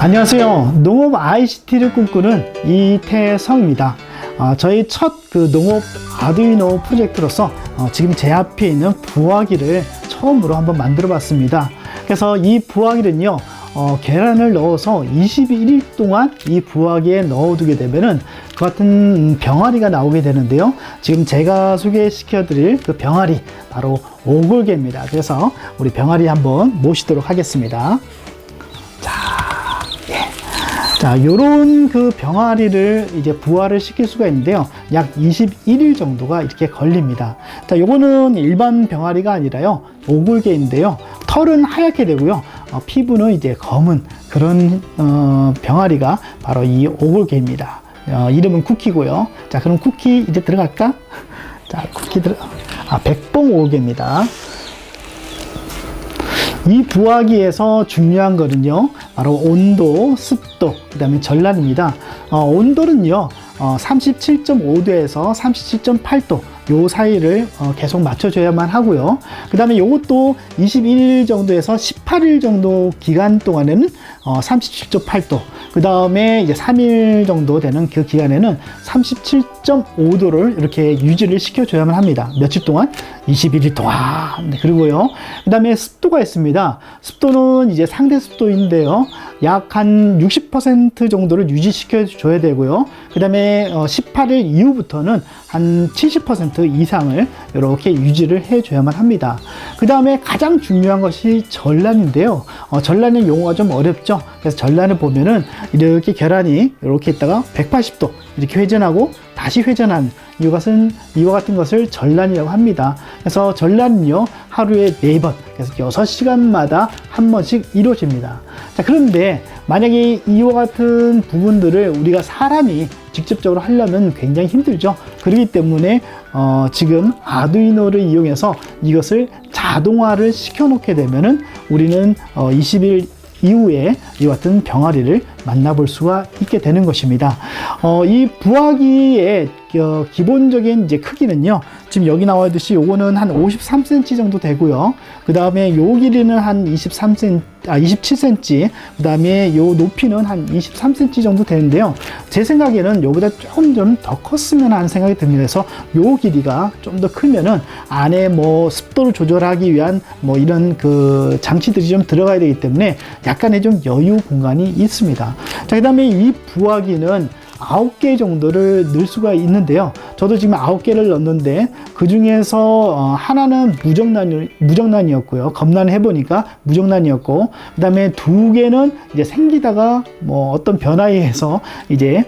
안녕하세요. 농업 ICT를 꿈꾸는 이태성입니다. 저희 첫 농업 아두이노 프로젝트로서 지금 제 앞에 있는 부화기를 처음으로 한번 만들어 봤습니다. 그래서 이 부화기는요, 계란을 넣어서 21일 동안 이 부화기에 넣어두게 되면은 그 같은 병아리가 나오게 되는데요. 지금 제가 소개시켜 드릴 그 병아리, 바로 오골개입니다. 그래서 우리 병아리 한번 모시도록 하겠습니다. 자, 요런 그 병아리를 이제 부화를 시킬 수가 있는데요. 약 21일 정도가 이렇게 걸립니다. 자, 요거는 일반 병아리가 아니라요, 오골개인데요. 털은 하얗게 되고요. 피부는 이제 검은 그런 병아리가 바로 이 오골개입니다. 이름은 쿠키고요. 자, 그럼 쿠키 이제 들어갈까? 자, 쿠키 백봉 오골개입니다. 이 부화기에서 중요한 거는요, 바로 온도, 습도, 그 다음에 전란입니다. 온도는요, 37.5도에서 37.8도 요 사이를 계속 맞춰줘야만 하고요. 그 다음에 요것도 21일 정도에서 18일 정도 기간 동안에는 37.8도, 그 다음에 이제 3일 정도 되는 그 기간에는 37.5도를 이렇게 유지를 시켜줘야만 합니다. 며칠 동안? 21일 동안. 네, 그리고요, 그 다음에 습도가 있습니다. 습도는 이제 상대 습도인데요, 약 한 60% 정도를 유지시켜줘야 되고요. 그 다음에 18일 이후부터는 한 70% 이상을 이렇게 유지를 해줘야만 합니다. 그 다음에 가장 중요한 것이 전란인데요. 전란의 용어가 좀 어렵죠. 그래서 전란을 보면은 이렇게 계란이 이렇게 있다가 180도 이렇게 회전하고 다시 회전한 이와 같은 것을 전란이라고 합니다. 그래서 전란은요, 하루에 4번, 그래서 6시간마다 한 번씩 이루어집니다. 자, 그런데 만약에 이와 같은 부분들을 우리가 사람이 직접적으로 하려면 굉장히 힘들죠. 그렇기 때문에 지금 아두이노를 이용해서 이것을 자동화를 시켜 놓게 되면은 우리는 20일 이후에 이와 같은 병아리를 만나볼 수가 있게 되는 것입니다. 이 부화기의 기본적인 이제 크기는요, 지금 여기 나와 있듯이 요거는 한 53cm 정도 되고요. 그 다음에 요 길이는 한 27cm, 그 다음에 요 높이는 한 23cm 정도 되는데요. 제 생각에는 요보다 조금 좀 더 컸으면 하는 생각이 듭니다. 그래서 요 길이가 좀 더 크면은 안에 뭐 습도를 조절하기 위한 뭐 이런 그 장치들이 좀 들어가야 되기 때문에 약간의 좀 여유 공간이 있습니다. 자, 그 다음에 이 부화기는 9개 정도를 넣을 수가 있는데요. 저도 지금 9개를 넣었는데 그 중에서 하나는 무정란이었고요. 검란을 해보니까 무정란이었고, 그 다음에 2개는 이제 생기다가 뭐 어떤 변화에 의해서 이제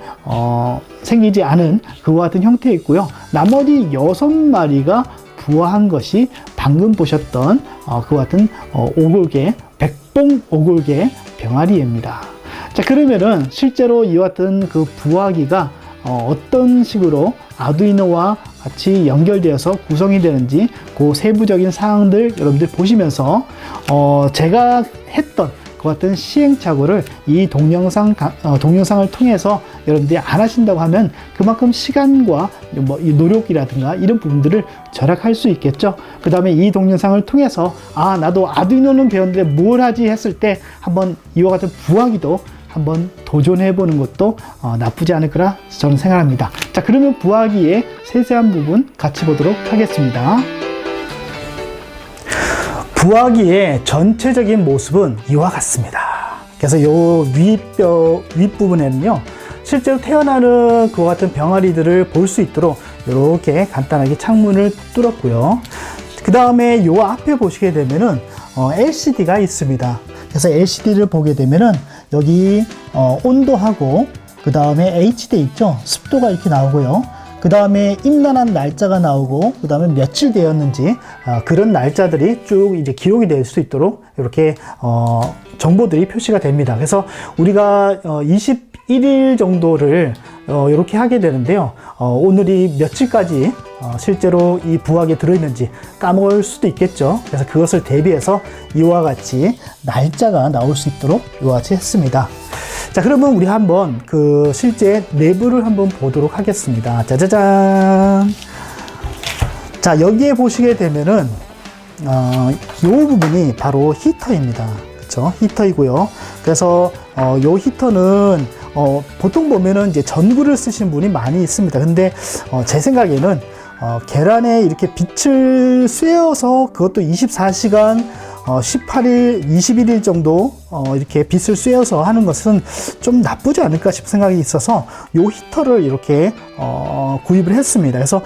생기지 않은 그와 같은 형태에 있고요. 나머지 6마리가 부화한 것이 방금 보셨던 그와 같은 오골개, 백봉 오골개 병아리입니다. 자, 그러면은 실제로 이와 같은 그 부화기가 어떤 식으로 아두이노와 같이 연결되어서 구성이 되는지 그 세부적인 사항들 여러분들 보시면서 제가 했던 그 같은 시행착오를 이 동영상을 통해서 여러분들이 안 하신다고 하면 그만큼 시간과 뭐 이 노력이라든가 이런 부분들을 절약할 수 있겠죠. 그 다음에 이 동영상을 통해서 나도 아두이노는 배웠는데 뭘 하지 했을 때 한번 이와 같은 부화기도 한번 도전해 보는 것도 나쁘지 않을 거라 저는 생각합니다. 자, 그러면 부화기의 세세한 부분 같이 보도록 하겠습니다. 부화기의 전체적인 모습은 이와 같습니다. 그래서 요 윗부분에는요, 실제로 태어나는 그와 같은 병아리들을 볼 수 있도록 이렇게 간단하게 창문을 뚫었고요. 그 다음에 요 앞에 보시게 되면은 LCD가 있습니다. 그래서 LCD를 보게 되면은 여기 온도하고 그 다음에 HD 있죠, 습도가 이렇게 나오고요. 그 다음에 임란한 날짜가 나오고, 그 다음에 며칠 되었는지 그런 날짜들이 쭉 이제 기록이 될 수 있도록 이렇게 정보들이 표시가 됩니다. 그래서 우리가 21일 정도를 이렇게 하게 되는데요. 오늘이 며칠까지 실제로 이 부화기에 들어있는지 까먹을 수도 있겠죠. 그래서 그것을 대비해서 이와 같이 날짜가 나올 수 있도록 이와 같이 했습니다. 자, 그러면 우리 한번 그 실제 내부를 한번 보도록 하겠습니다. 짜자잔. 자, 여기에 보시게 되면은 이 부분이 바로 히터입니다. 그렇죠? 그죠? 히터이고요. 그래서 요 히터는 보통 보면은 이제 전구를 쓰시는 분이 많이 있습니다. 근데 제 생각에는 계란에 이렇게 빛을 쐬어서 그것도 24시간 18일, 21일 정도 이렇게 빛을 쐬어서 하는 것은 좀 나쁘지 않을까 싶은 생각이 있어서 요 히터를 이렇게 구입을 했습니다. 그래서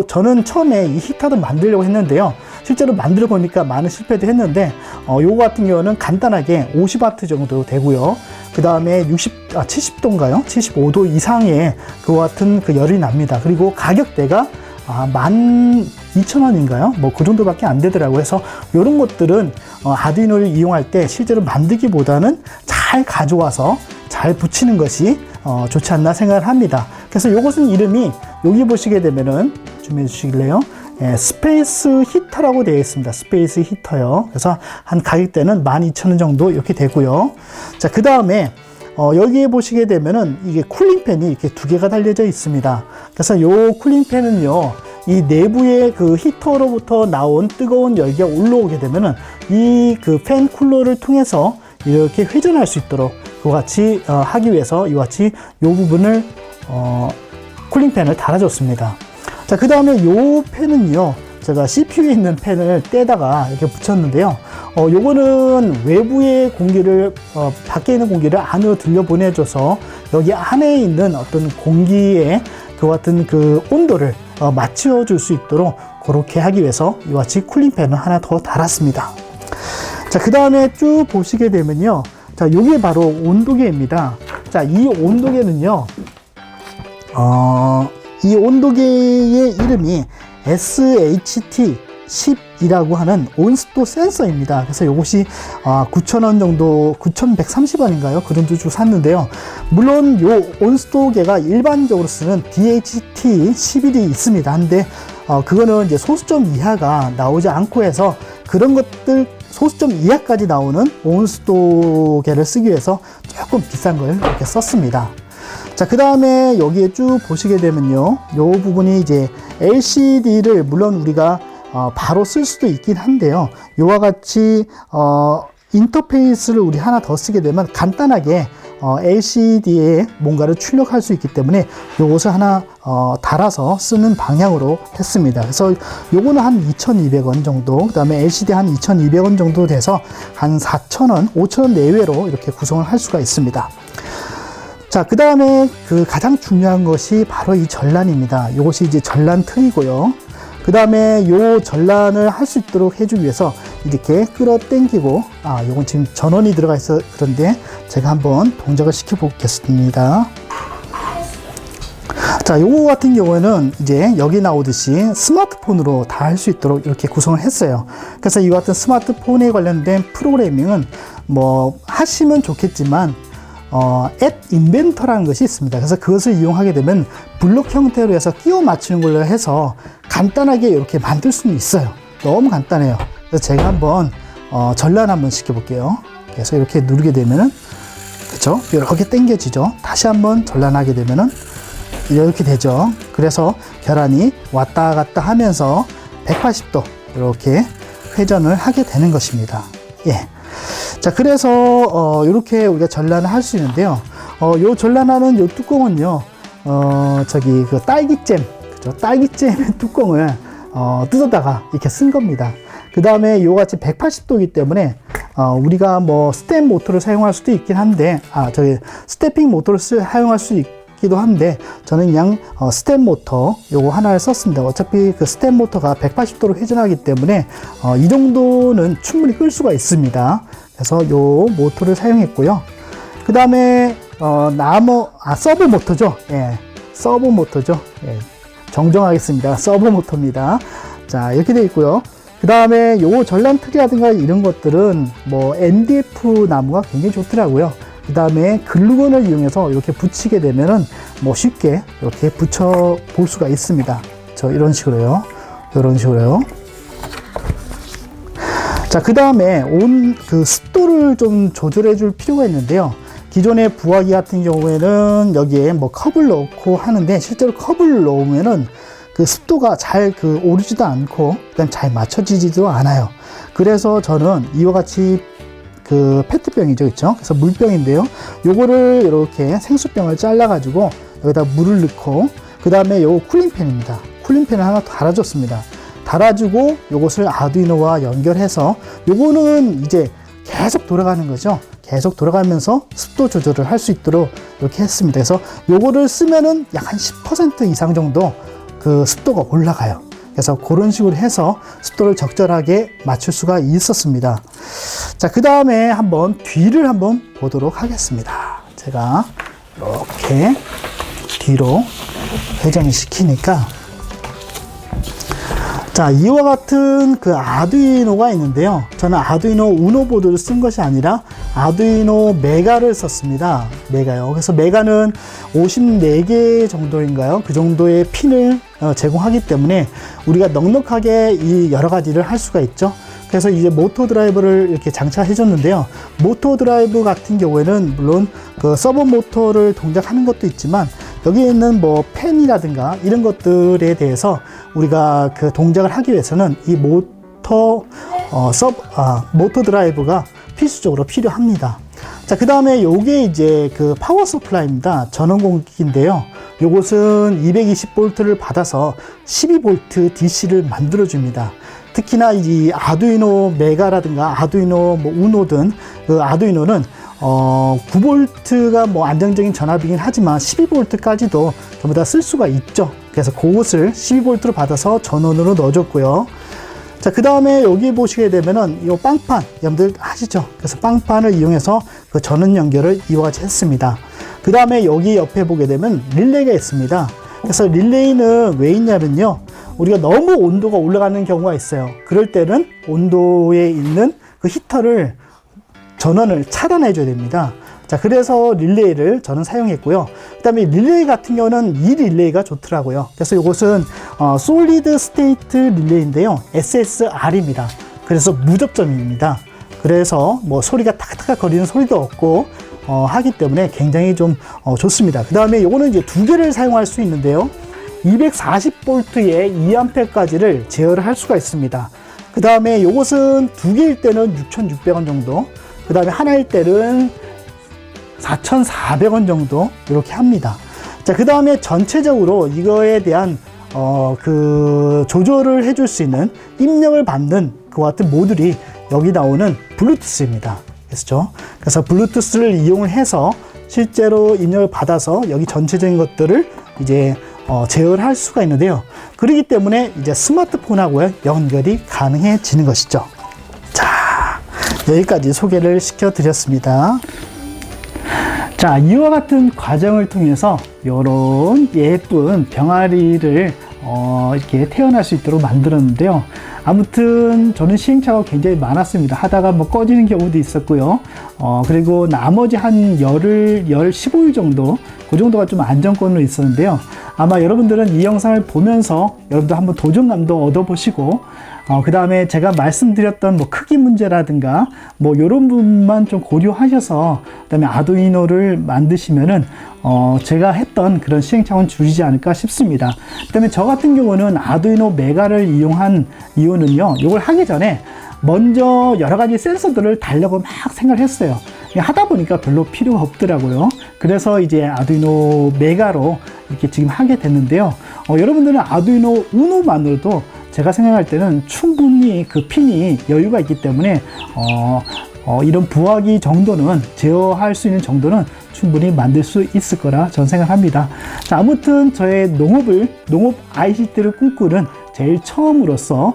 저는 처음에 이 히터를 만들려고 했는데요. 실제로 만들어 보니까 많은 실패도 했는데 요거 같은 경우는 간단하게 50W 정도 되고요. 그 다음에 70도인가요? 75도 이상의 그와 같은 그 열이 납니다. 그리고 가격대가 12,000원인가요? 뭐 그 정도밖에 안 되더라고요. 그래서 이런 것들은 아두이노를 이용할 때 실제로 만들기보다는 잘 가져와서 잘 붙이는 것이 좋지 않나 생각을 합니다. 그래서 이것은 이름이 여기 보시게 되면은 좀 해주시길래요. 스페이스 히터라고 되어 있습니다. 스페이스 히터요. 그래서 한 가격대는 12,000원 정도 이렇게 되고요. 자, 그 다음에 여기에 보시게 되면은 이게 쿨링팬이 이렇게 두 개가 달려져 있습니다. 그래서 요 쿨링팬은요, 이 내부의 그 히터로부터 나온 뜨거운 열기가 올라오게 되면은 이 그 팬 쿨러를 통해서 이렇게 회전할 수 있도록 그와 같이 하기 위해서 이와 같이 요 부분을 쿨링팬을 달아줬습니다. 자, 그 다음에 요 팬은요, 제가 CPU에 있는 팬을 떼다가 이렇게 붙였는데요. 요거는 외부의 공기를, 밖에 있는 공기를 안으로 들려보내줘서 여기 안에 있는 어떤 공기의 그 같은 그 온도를 맞춰줄 수 있도록 그렇게 하기 위해서 이와 같이 쿨링팬을 하나 더 달았습니다. 자, 그 다음에 쭉 보시게 되면요. 자, 요게 바로 온도계입니다. 자, 이 온도계는요, 이 온도계의 이름이 SHT10이라고 하는 온습도 센서입니다. 그래서 이것이 9,000원 정도, 9,130원인가요? 그 정도 주고 샀는데요. 물론 요 온습도계가 일반적으로 쓰는 DHT11이 있습니다. 근데 그거는 이제 소수점 이하가 나오지 않고 해서 그런 것들 소수점 이하까지 나오는 온습도계를 쓰기 위해서 조금 비싼 걸 이렇게 썼습니다. 자, 그 다음에 여기에 쭉 보시게 되면요, 요 부분이 이제 LCD를 물론 우리가 바로 쓸 수도 있긴 한데요, 요와 같이 인터페이스를 우리 하나 더 쓰게 되면 간단하게 LCD에 뭔가를 출력할 수 있기 때문에 요것을 하나 달아서 쓰는 방향으로 했습니다. 그래서 요거는 한 2,200원 정도, 그 다음에 LCD 한 2,200원 정도 돼서 한 4,000원, 5,000원 내외로 이렇게 구성을 할 수가 있습니다. 자, 그 다음에 그 가장 중요한 것이 바로 이 전란입니다. 이것이 이제 전란 틀이고요. 그 다음에 요 전란을 할 수 있도록 해주기 위해서 이렇게 끌어 당기고, 요건 지금 전원이 들어가 있어 그런데 제가 한번 동작을 시켜 보겠습니다. 자, 요거 같은 경우에는 이제 여기 나오듯이 스마트폰으로 다 할 수 있도록 이렇게 구성을 했어요. 그래서 이와 같은 스마트폰에 관련된 프로그래밍은 뭐 하시면 좋겠지만 앱 인벤터라는 것이 있습니다. 그래서 그것을 이용하게 되면 블록 형태로 해서 끼워 맞추는 걸로 해서 간단하게 이렇게 만들 수는 있어요. 너무 간단해요. 그래서 제가 한번 전란 한번 시켜볼게요. 그래서 이렇게 누르게 되면은, 그쵸? 이렇게 당겨지죠. 다시 한번 전란하게 되면은 이렇게 되죠. 그래서 계란이 왔다 갔다 하면서 180도 이렇게 회전을 하게 되는 것입니다. 예. 자, 그래서 이렇게 우리가 전란을 할 수 있는데요. 요 전란하는 요 뚜껑은요, 저기 그 딸기잼, 그죠? 딸기잼의 뚜껑을 뜯어다가 이렇게 쓴 겁니다. 그 다음에 요같이 180도이기 때문에 우리가 뭐 스텝 모터를 사용할 수도 있긴 한데, 저기 스태핑 모터를 사용할 수 있기도 한데, 저는 그냥 스텝 모터 요거 하나를 썼습니다. 어차피 그 스텝 모터가 180도로 회전하기 때문에 이 정도는 충분히 끌 수가 있습니다. 그래서 요 모터를 사용했고요. 그 다음에 서브 모터죠. 예, 서브 모터죠. 예, 정정하겠습니다. 서브 모터입니다. 자, 이렇게 되어 있고요. 그 다음에 요 전란 틀이라든가 이런 것들은 뭐 MDF 나무가 굉장히 좋더라고요. 그 다음에 글루건을 이용해서 이렇게 붙이게 되면은 뭐 쉽게 이렇게 붙여 볼 수가 있습니다. 이런 식으로요. 이런 식으로요. 자, 그 다음에 그 습도를 좀 조절해 줄 필요가 있는데요. 기존의 부화기 같은 경우에는 여기에 뭐 컵을 넣고 하는데, 실제로 컵을 넣으면은 그 습도가 잘 오르지도 않고, 그다음 잘 맞춰지지도 않아요. 그래서 저는 이와 같이 그 페트병이죠, 그렇죠? 그래서 물병인데요. 요거를 이렇게 생수병을 잘라가지고 여기다 물을 넣고, 그 다음에 요 쿨링팬입니다. 쿨링팬을 하나 달아줬습니다. 달아주고 요것을 아두이노와 연결해서 요거는 이제 계속 돌아가는 거죠. 계속 돌아가면서 습도 조절을 할 수 있도록 이렇게 했습니다. 그래서 요거를 쓰면은 약 한 10% 이상 정도 그 습도가 올라가요. 그래서 그런 식으로 해서 습도를 적절하게 맞출 수가 있었습니다. 자, 그 다음에 한번 뒤를 한번 보도록 하겠습니다. 제가 이렇게 뒤로 회전을 시키니까, 자, 이와 같은 그 아두이노가 있는데요. 저는 아두이노 우노 보드를 쓴 것이 아니라 아두이노 메가를 썼습니다. 메가요. 그래서 메가는 54개 정도인가요? 그 정도의 핀을 제공하기 때문에 우리가 넉넉하게 이 여러 가지를 할 수가 있죠. 그래서 이제 모터 드라이브를 이렇게 장착해 줬는데요. 모터 드라이브 같은 경우에는 물론 그 서버 모터를 동작하는 것도 있지만, 여기에 있는 뭐 팬이라든가 이런 것들에 대해서 우리가 그 동작을 하기 위해서는 이 모터 드라이브가 필수적으로 필요합니다. 자, 그 다음에 요게 이제 그 파워 서플라이입니다. 전원 공기인데요. 요것은 220V를 받아서 12V DC를 만들어 줍니다. 특히나 이 아두이노 메가라든가 아두이노 뭐 우노든 그 아두이노는 9V가 뭐 안정적인 전압이긴 하지만 12V까지도 전부 다 쓸 수가 있죠. 그래서 그것을 12V로 받아서 전원으로 넣어줬고요. 자, 그 다음에 여기 보시게 되면은 이 빵판 여러분들 아시죠? 그래서 빵판을 이용해서 그 전원 연결을 이와 같이 했습니다. 그 다음에 여기 옆에 보게 되면 릴레이가 있습니다. 그래서 릴레이는 왜 있냐면요, 우리가 너무 온도가 올라가는 경우가 있어요. 그럴 때는 온도에 있는 그 히터를 전원을 차단해 줘야 됩니다. 자, 그래서 릴레이를 저는 사용했고요. 그 다음에 릴레이 같은 경우는 이 릴레이가 좋더라고요. 그래서 이것은 솔리드 스테이트 릴레이인데요, SSR입니다. 그래서 무접점입니다. 그래서 뭐 소리가 타각타각 거리는 소리도 없고 하기 때문에 굉장히 좀 좋습니다. 그 다음에 이거는 이제 두 개를 사용할 수 있는데요, 240V에 2A까지를 제어를 할 수가 있습니다. 그 다음에 이것은 두 개일 때는 6,600원 정도, 그 다음에 하나일 때는 4,400원 정도 이렇게 합니다. 자, 그 다음에 전체적으로 이거에 대한 그 조절을 해줄 수 있는 입력을 받는 그와 같은 모듈이 여기 나오는 블루투스입니다. 그래서 블루투스를 이용을 해서 실제로 입력을 받아서 여기 전체적인 것들을 이제 제어를 할 수가 있는데요. 그렇기 때문에 이제 스마트폰하고 연결이 가능해지는 것이죠. 자, 여기까지 소개를 시켜드렸습니다. 자, 이와 같은 과정을 통해서 이런 예쁜 병아리를 이렇게 태어날 수 있도록 만들었는데요. 아무튼 저는 시행착오가 굉장히 많았습니다. 하다가 뭐 꺼지는 경우도 있었고요. 그리고 나머지 한 15일 정도, 그 정도가 좀 안정권으로 있었는데요. 아마 여러분들은 이 영상을 보면서 여러분들 한번 도전감도 얻어보시고, 그 다음에 제가 말씀드렸던 뭐 크기 문제라든가 뭐 이런 부분만 좀 고려하셔서 그 다음에 아두이노를 만드시면은 제가 했던 그런 시행착오는 줄이지 않을까 싶습니다. 그 다음에 저 같은 경우는 아두이노 메가를 이용한 이유는요, 이걸 하기 전에 먼저 여러 가지 센서들을 달려고 막 생각을 했어요. 하다 보니까 별로 필요가 없더라고요. 그래서 이제 아두이노 메가로 이렇게 지금 하게 됐는데요. 여러분들은 아두이노 우노만으로도 제가 생각할 때는 충분히 그 핀이 여유가 있기 때문에 이런 부하기 정도는 제어할 수 있는 정도는 충분히 만들 수 있을 거라 저는 생각합니다. 자, 아무튼 저의 농업 ICT를 꿈꾸는 제일 처음으로서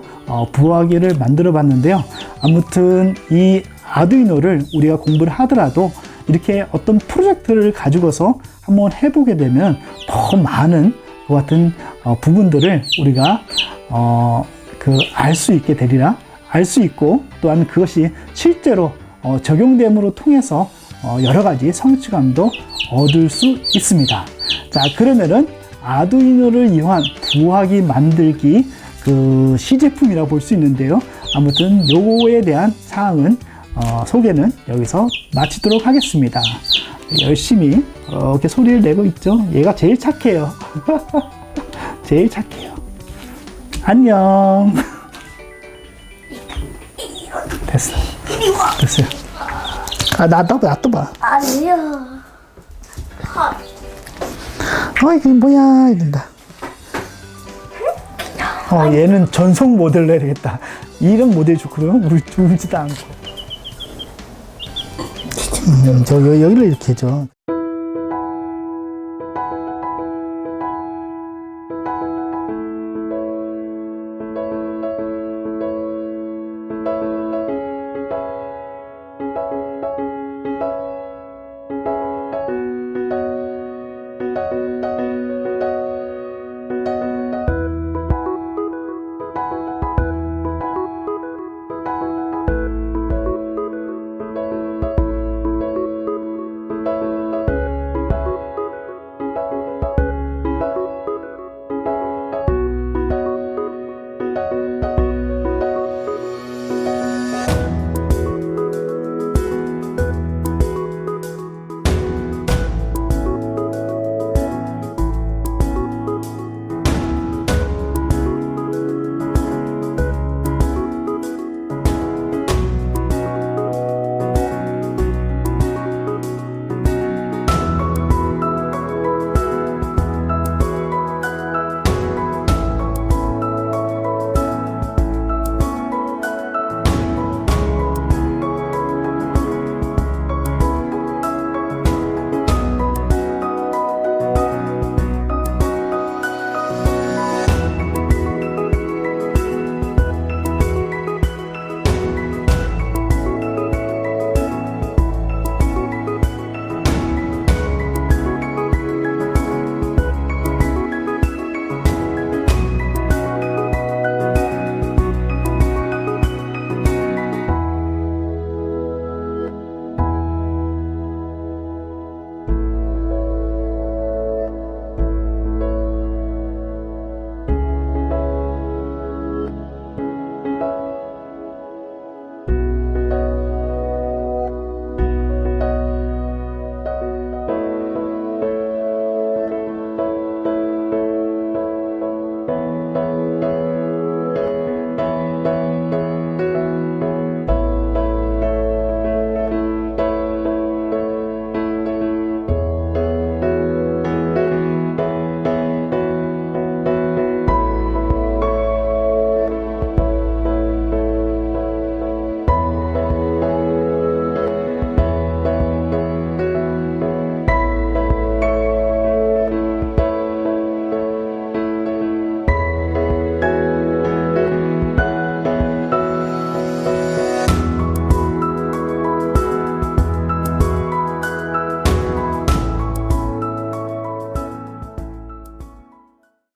부하기를 만들어 봤는데요. 아무튼 이 아두이노를 우리가 공부를 하더라도 이렇게 어떤 프로젝트를 가지고서 한번 해보게 되면 더 많은 그 같은 부분들을 우리가 알 수 있게 되리라, 알 수 있고, 또한 그것이 실제로 적용됨으로 통해서 여러 가지 성취감도 얻을 수 있습니다. 자, 그러면은 아두이노를 이용한 부하기 만들기 그 시제품이라고 볼 수 있는데요. 아무튼 요거에 대한 사항은 소개는 여기서 마치도록 하겠습니다. 열심히 이렇게 소리를 내고 있죠. 얘가 제일 착해요. 제일 착해요. 안녕. 됐어요. 아, 놔둬봐. 아니야. 이게 뭐야, 이런다. 얘는 전속 모델로 해야 되겠다. 이런 모델 좋거든. 울지도 않고. 여기를 이렇게 해줘.